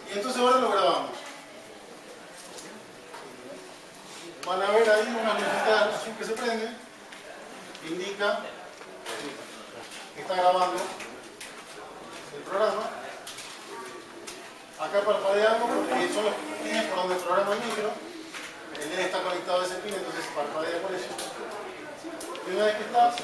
Y entonces ahora lo grabamos. Van a ver ahí una lucecita azul que se prende, que indica que está grabando el programa. Acá parpadeamos porque son los pines por donde el programa es negro. El LED está conectado a ese pin, entonces parpadea por eso. Y una vez que está,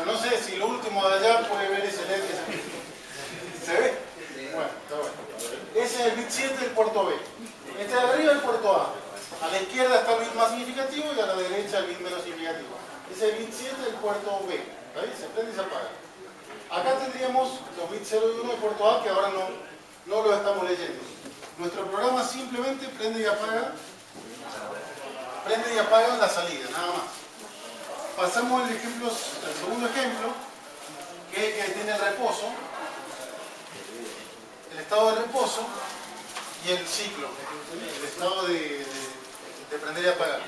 no sé si lo último de allá puede ver ese LED que se ve. Bueno, está bueno. Ese es el bit 7 del puerto B. Este de arriba es el puerto A. A la izquierda está el bit más significativo y a la derecha el bit menos significativo. Ese es el bit 7 del puerto B. ¿Ahí? Se prende y se apaga. Acá tendríamos los bits 0 y 1 del puerto A que ahora no lo estamos leyendo. Nuestro programa simplemente prende y apaga la salida, nada más. Pasamos al segundo ejemplo, que es el que tiene el reposo, el estado de reposo y el ciclo, el estado de prender y apagar.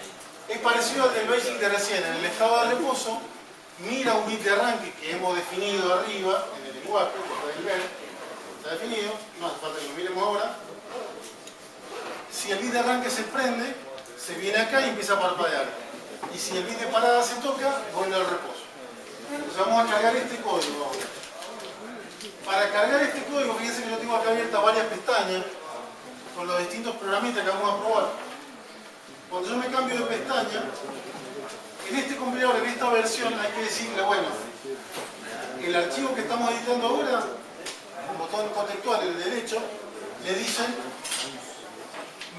Es parecido al del BASIC de recién. En el estado de reposo, mira un bit de arranque que hemos definido arriba, en el lenguaje, lo pueden ver, está definido, no hace falta que lo miremos ahora. Si el bit de arranque se prende, se viene acá y empieza a parpadear. Y si el bit de parada se toca, vuelve al reposo. Entonces vamos a cargar este código ahora. Para cargar este código, fíjense que yo tengo acá abiertas varias pestañas con los distintos programitas que vamos a probar. Cuando yo me cambio de pestaña, en este compilador, en esta versión, hay que decirle, bueno, el archivo que estamos editando ahora, el botón contextual, el derecho, le dicen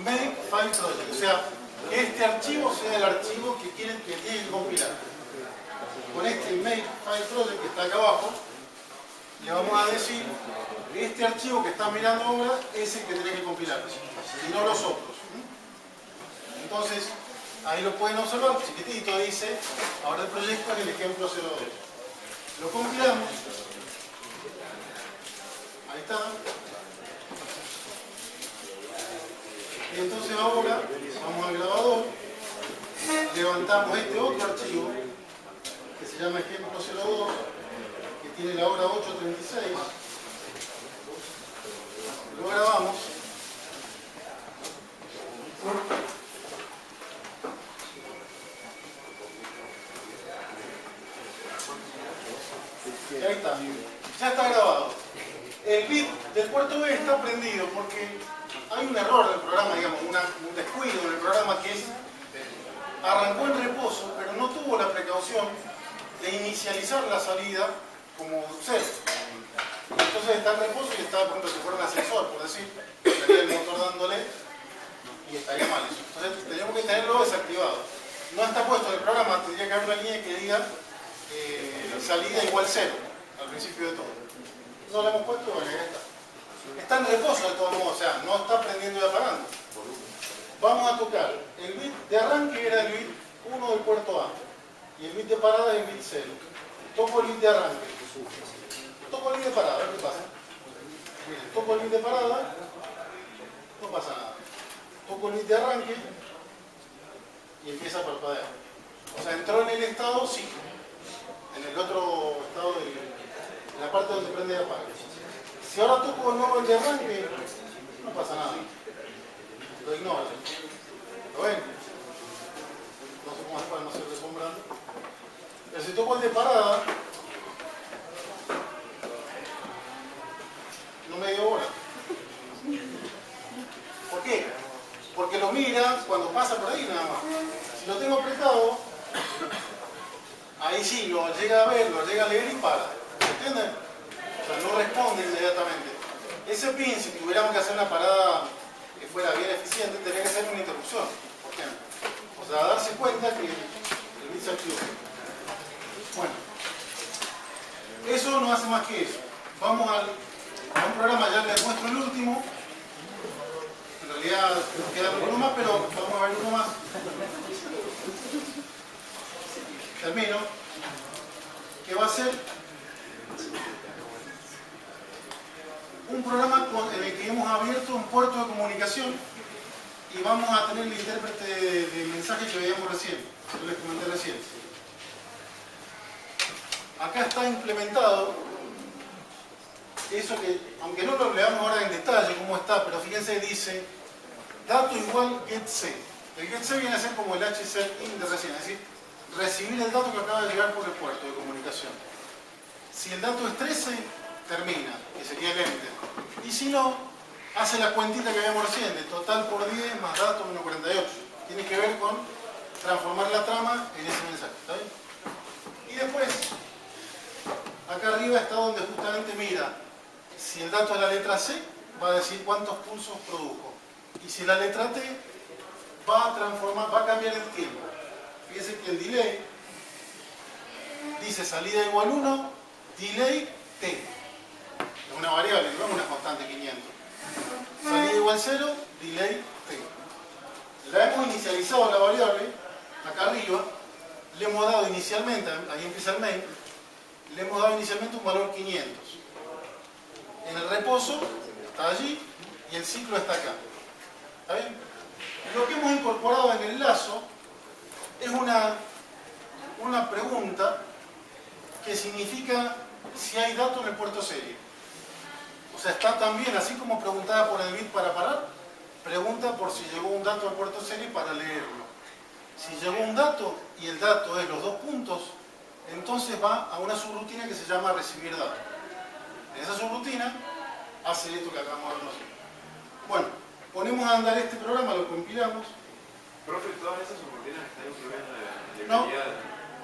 make file project, o sea, que este archivo sea el archivo que tiene que compilar. Con este make file project que está acá abajo, le vamos a decir que este archivo que están mirando ahora es el que tiene que compilar, y no los otros. Entonces, ahí lo pueden observar, chiquitito dice, ahora el proyecto en el ejemplo 02. Lo compilamos. Ahí está. Y entonces ahora vamos al grabador, levantamos este otro archivo que se llama ejemplo 02, que tiene la hora 8:36, lo grabamos, y ahí está, ya está grabado. El bit del puerto B está prendido porque hay un error en el programa, digamos, un descuido en el programa, que es, arrancó en reposo, pero no tuvo la precaución de inicializar la salida como 0. Entonces está en reposo y está, por ejemplo, si fuera un ascensor, por decir, estaría el motor dándole y estaría mal eso. Entonces tenemos que tenerlo desactivado. No está puesto en el programa, tendría que haber una línea que diga salida igual 0 al principio de todo. No lo hemos puesto, bueno, ya está. Está en reposo de todos modos, o sea, no está prendiendo y apagando. Vamos a tocar. El bit de arranque era el bit 1 del puerto A. Y el bit de parada es el bit 0. Toco el bit de arranque. Toco el bit de parada, a ver qué pasa. Miren, toco el bit de parada, no pasa nada. Toco el bit de arranque y empieza a parpadear. O sea, entró en el estado sí. En el otro estado en la parte donde prende y apaga. Si ahora toco de nuevo el de arranque, no pasa nada. Lo ignora. ¿Lo ven? No sé cómo hacer para no ser deslumbrante. Pero si toco el de parada, no me dio hora. ¿Por qué? Porque lo mira cuando pasa por ahí nada más. Si lo tengo apretado, ahí sí, lo llega a ver, lo llega a leer y para. ¿Entienden? sea, no responde inmediatamente. Ese pin, si tuviéramos que hacer una parada que fuera bien eficiente, tendría que ser una interrupción, por ejemplo. O sea, darse cuenta que el bit se activó. Bueno, eso no hace más que eso. Vamos a un programa, ya les muestro el último. En realidad nos queda uno más, pero vamos a ver uno más. Termino. Que va a ser un programa en el que hemos abierto un puerto de comunicación y vamos a tener el intérprete de mensaje que veíamos recién, que les comenté recién. Acá está implementado eso que, aunque no lo leamos ahora en detalle cómo está, pero fíjense, dice dato igual getC. El getC viene a ser como el HC-IN de recién, es decir, recibir el dato que acaba de llegar por el puerto de comunicación. Si el dato es 13, termina, que sería el enter. Y si no, hace la cuentita que habíamos recién, de total por 10 más dato menos 48. Tiene que ver con transformar la trama en ese mensaje, ¿está bien? Y después, acá arriba está donde justamente mira, si el dato es la letra C, va a decir cuántos pulsos produjo. Y si la letra T, va a transformar, va a cambiar el tiempo. Fíjense que el delay dice salida igual 1, delay T. Es una variable, no es una constante 500. Salida igual 0, delay T. La hemos inicializado la variable, acá arriba, le hemos dado inicialmente, ahí empieza el main, le hemos dado inicialmente un valor 500. En el reposo está allí y el ciclo está acá. ¿Está bien? Lo que hemos incorporado en el lazo es una pregunta que significa si hay dato en el puerto serie. O sea, está también, así como preguntaba por el bit para parar, pregunta por si llegó un dato al puerto serie para leerlo. Si llegó un dato y el dato es los dos puntos, entonces va a una subrutina que se llama recibir datos. En esa subrutina hace esto que acabamos de ver nosotros. Bueno, ponemos a andar este programa, lo compilamos. Profe, ¿todas esas subrutinas están incluidas en la No, librería?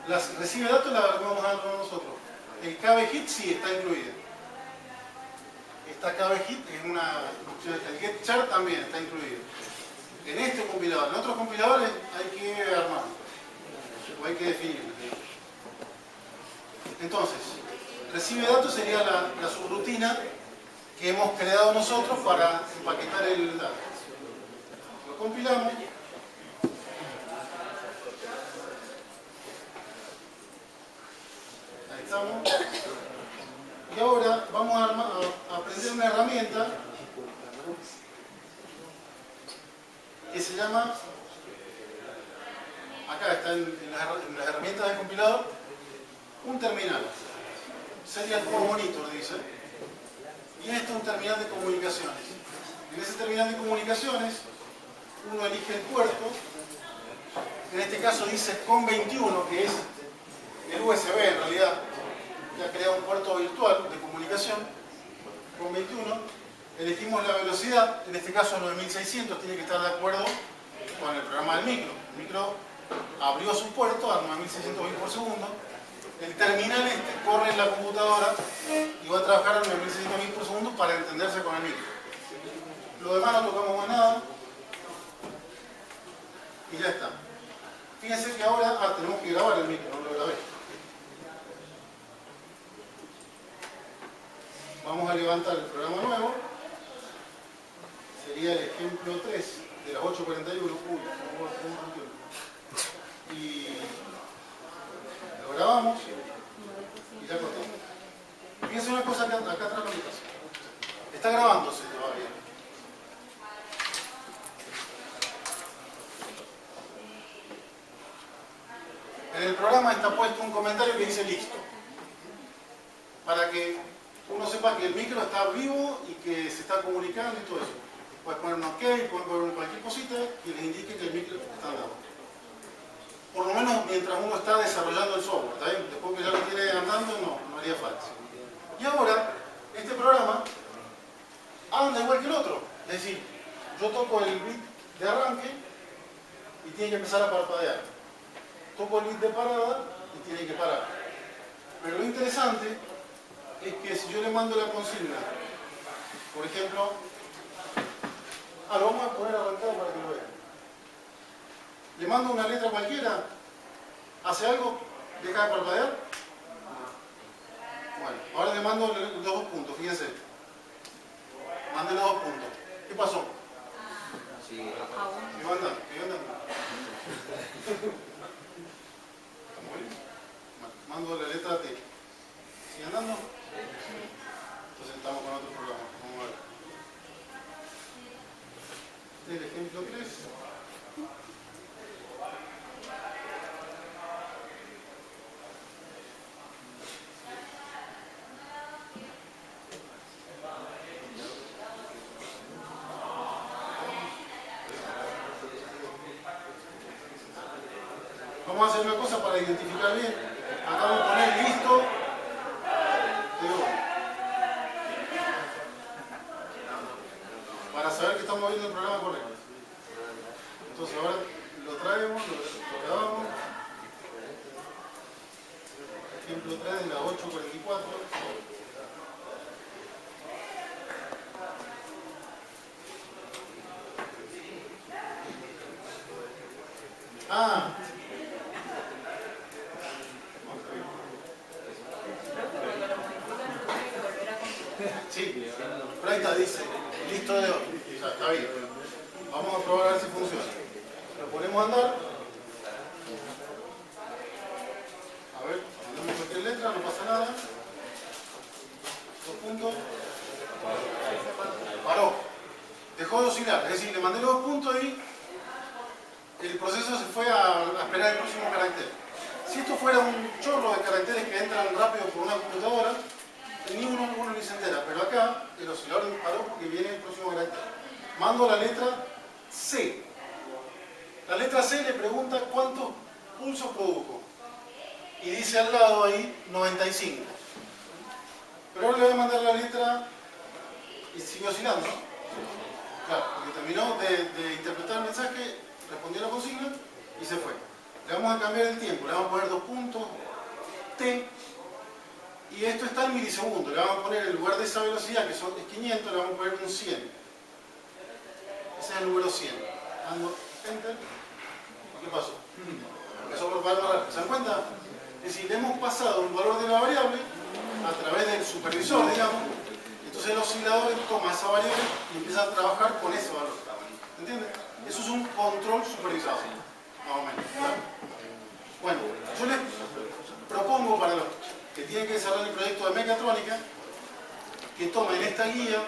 las recibe datos la vamos a dar nosotros. El KB hit sí está incluida. Esta KB hit es una. El get char también está incluido. En este compilador, en otros compiladores hay que armarlo. O hay que definirlo. Entonces, recibe datos sería la subrutina que hemos creado nosotros para empaquetar el dato. Lo compilamos. Ahí estamos. Y ahora vamos a aprender una herramienta que se llama, acá está en las herramientas del compilador, un terminal. Serial Port Monitor dice. Y este es un terminal de comunicaciones. En ese terminal de comunicaciones uno elige el puerto. En este caso dice COM21, que es el USB en realidad. Ya crea un puerto virtual de comunicación. COM21. Elegimos la velocidad, en este caso 9600, tiene que estar de acuerdo con el programa del micro. El micro abrió su puerto a 9600 bits por segundo. El terminal este corre en la computadora y va a trabajar a 9600 bits por segundo para entenderse con el micro. Lo demás no tocamos más nada. Y ya está. Fíjense que ahora tenemos que grabar el micro, no lo grabé. Vamos a levantar el programa nuevo. Sería el ejemplo 3 de las 841. Y lo grabamos y ya cortamos. Fíjense una cosa acá atrás lo que pasa. Está grabándose todavía. En el programa está puesto un comentario que dice listo. Para que uno sepa que el micro está vivo y que se está comunicando y todo eso. Puedes poner un OK, puedes poner cualquier cosita y les indique que el micro está andando. Por lo menos mientras uno está desarrollando el software, ¿está bien? Después que ya lo tiene andando, no haría falta. Y ahora, este programa anda igual que el otro. Es decir, yo toco el bit de arranque y tiene que empezar a parpadear. Toco el bit de parada y tiene que parar. Pero lo interesante es que si yo le mando la consigna, por ejemplo, lo vamos a poner arrancado para que lo vean. Le mando una letra cualquiera, ¿hace algo? ¿Deja de parpadear? Bueno, ahora le mando los 2 puntos, fíjense. Mandé los 2 puntos. ¿Qué pasó? Sí, ¿Qué onda? Mando la letra T. ¿Sigue andando? Entonces estamos con otro programa. Vamos a ver. El ejemplo 3. Vamos a hacer una cosa para identificar bien. Acá voy a poner listo de hoy. Para saber que estamos viendo el programa correcto. Entonces ahora lo traemos, lo grabamos. Ejemplo 3 de la 844. Sí, pero ahí está, dice, listo de hoy. O sea, está bien. Vamos a probar a ver si funciona. Lo ponemos a andar. A ver, mandamos cualquier letra, no pasa nada. 2 puntos. Paró. Dejó de oscilar, es decir, le mandé los 2 puntos y el proceso se fue a esperar el próximo carácter. Si esto fuera un chorro de caracteres que entran rápido por una computadora, ninguno ni se entera, pero acá el oscilador paró porque viene el próximo carácter. Mando la letra C. La letra C le pregunta cuántos pulsos produjo. Y dice al lado ahí 95. Pero ahora le voy a mandar la letra y sigue oscilando, ¿no? Claro, porque terminó de interpretar el mensaje, respondió a la consigna y se fue. Le vamos a cambiar el tiempo, le vamos a poner 2 puntos, T. Y esto está en milisegundos, le vamos a poner en lugar de esa velocidad que es 500, le vamos a poner un 100. Ese es el número 100. Dando Enter. ¿Qué pasó? Empezó por valor. ¿Se dan cuenta? Es decir, le hemos pasado un valor de la variable a través del supervisor, digamos. Entonces el oscilador toma esa variable y empieza a trabajar con ese valor. ¿Entiendes? Eso es un control supervisado. Más o menos. ¿Claro? Bueno, yo les propongo para los que tienen que desarrollar el proyecto de mecatrónica que tomen esta guía,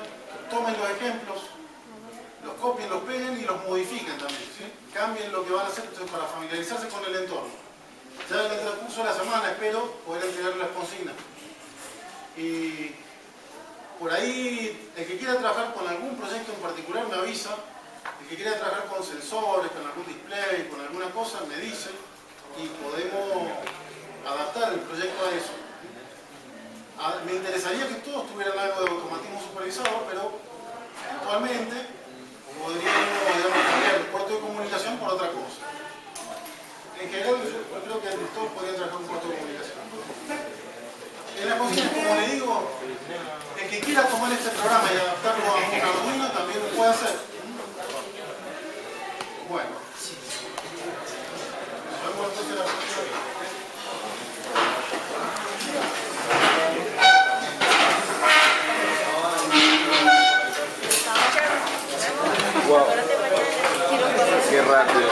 tomen los ejemplos, los copien, los peguen y los modifiquen también, ¿sí? Cambien lo que van a hacer para familiarizarse con el entorno. Ya en el transcurso de la semana espero poder entregar las consignas. Y por ahí, el que quiera trabajar con algún proyecto en particular me avisa. El que quiera trabajar con sensores, con algún display, con alguna cosa, me dice y podemos adaptar el proyecto a eso. Me interesaría que todos tuvieran algo de automatismo supervisado, pero actualmente podríamos, digamos, cambiar el puerto de comunicación por otra cosa. En general, yo creo que todos podrían trabajar con puerto de comunicación. En la consigna, como le digo, el que quiera tomar este programa y adaptarlo a un Arduino también lo puede hacer. Bueno. Nos vemos entonces la próxima vez. Wow. Qué rápido.